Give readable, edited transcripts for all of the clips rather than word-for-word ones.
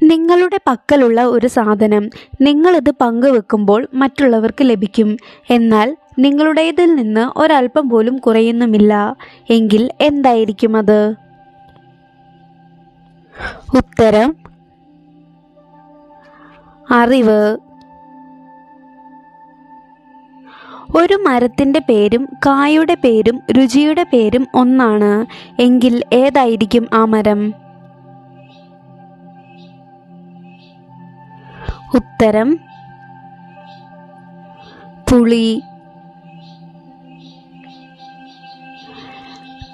നിങ്ങളുടെ പക്കലുള്ള ഒരു സാധനം നിങ്ങളിത് പങ്കുവെക്കുമ്പോൾ മറ്റുള്ളവർക്ക് ലഭിക്കും. എന്നാൽ നിങ്ങളുടേതിൽ നിന്ന് ഒരല്പം പോലും കുറയുന്നുമില്ല. എങ്കിൽ എന്തായിരിക്കും അത്? ഉത്തരം അറിവ്. ഒരു മരത്തിൻ്റെ പേരും കായുടെ പേരും രുചിയുടെ പേരും ഒന്നാണ്. എങ്കിൽ ഏതായിരിക്കും ആ മരം? ഉത്തരം പുളി.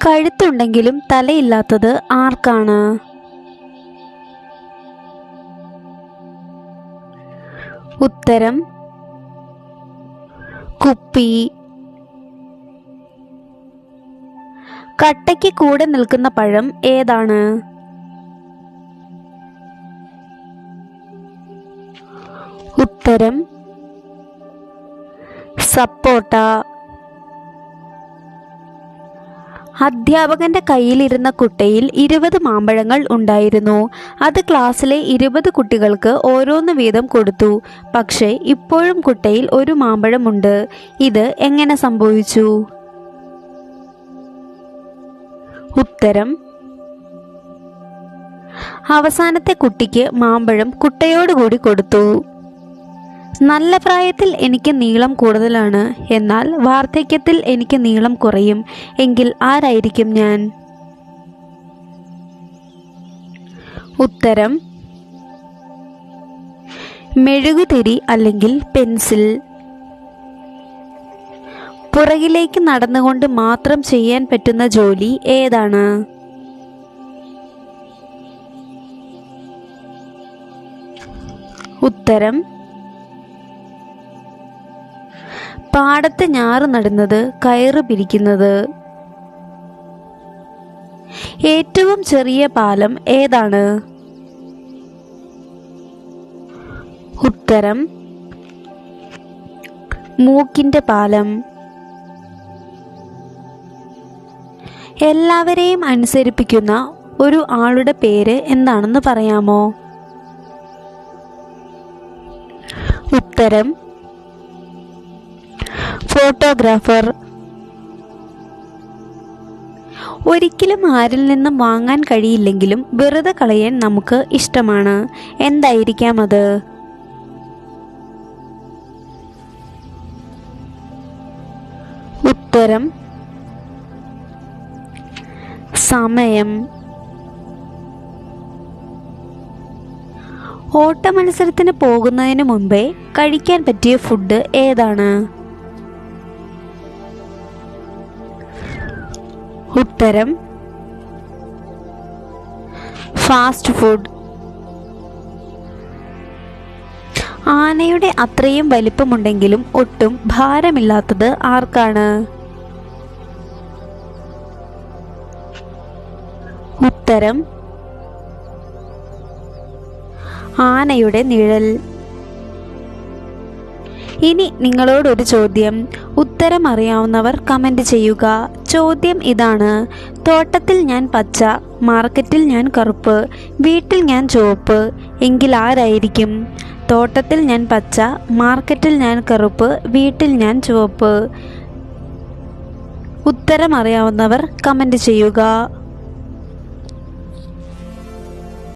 കഴുത്തുണ്ടെങ്കിലും തലയില്ലാത്തത് ആർക്കാണ്? ഉത്തരം കുപ്പി. കട്ടയ്ക്ക് കൂടെ നിൽക്കുന്ന പഴം ഏതാണ്? ഉത്തരം സപ്പോട്ട. അധ്യാപകന്റെ കയ്യിലിരുന്ന കുട്ടയിൽ 20 മാമ്പഴങ്ങൾ ഉണ്ടായിരുന്നു. അത് ക്ലാസ്സിലെ 20 കുട്ടികൾക്ക് ഓരോന്ന് വീതം കൊടുത്തു. പക്ഷേ ഇപ്പോഴും കുട്ടയിൽ ഒരു മാമ്പഴമുണ്ട്. ഇത് എങ്ങനെ സംഭവിച്ചു? ഉത്തരം അവസാനത്തെ കുട്ടിക്ക് മാമ്പഴം കുട്ടയോടുകൂടി കൊടുത്തു. നല്ല പ്രായത്തിൽ എനിക്ക് നീളം കൂടുതലാണ്, എന്നാൽ വാർദ്ധക്യത്തിൽ എനിക്ക് നീളം കുറയും. എങ്കിൽ ആരായിരിക്കും ഞാൻ? ഉത്തരം മെഴുകുതിരി അല്ലെങ്കിൽ പെൻസിൽ. പുറകിലേക്ക് നടന്നുകൊണ്ട് മാത്രം ചെയ്യാൻ പറ്റുന്ന ജോലി ഏതാണ്? ഉത്തരം പാടത്ത് ഞാറ് നടുന്നത്, കയറ് പിരിക്കുന്നത്. ഏറ്റവും ചെറിയ പാലം ഏതാണ്? ഉത്തരം മൂക്കിന്റെ പാലം. എല്ലാവരെയും അനുസരിപ്പിക്കുന്ന ഒരു ആളുടെ പേര് എന്താണെന്ന് പറയാമോ? ഉത്തരം ഫോട്ടോഗ്രാഫർ. ഒരിക്കലും ആരിൽ നിന്നും വാങ്ങാൻ കഴിയില്ലെങ്കിലും വെറുതെ കളയാൻ നമുക്ക് ഇഷ്ടമാണ്. എന്തായിരിക്കാം അത്? ഉത്തരം സമയം. ഓട്ടമത്സരത്തിന് പോകുന്നതിന് മുമ്പേ കഴിക്കാൻ പറ്റിയ ഫുഡ് ഏതാണ്? ഉത്തരം ഫാസ്റ്റ് ഫുഡ്. ആനയുടെ അത്രയും വലിപ്പമുണ്ടെങ്കിലും ഒട്ടും ഭാരമില്ലാത്തത് ആർക്കാണ്? ഉത്തരം ആനയുടെ നിഴൽ. ഇനി നിങ്ങളോടൊരു ചോദ്യം. ഉത്തരം അറിയാവുന്നവർ കമന്റ് ചെയ്യുക. ചോദ്യം ഇതാണ്: തോട്ടത്തിൽ ഞാൻ പച്ച, മാർക്കറ്റിൽ ഞാൻ കറുപ്പ്, വീട്ടിൽ ഞാൻ ചുവപ്പ്. എങ്കിൽ ആരായിരിക്കും? തോട്ടത്തിൽ ഞാൻ പച്ച, മാർക്കറ്റിൽ ഞാൻ കറുപ്പ്, വീട്ടിൽ ഞാൻ ചുവപ്പ്. ഉത്തരം അറിയാവുന്നവർ കമന്റ് ചെയ്യുക.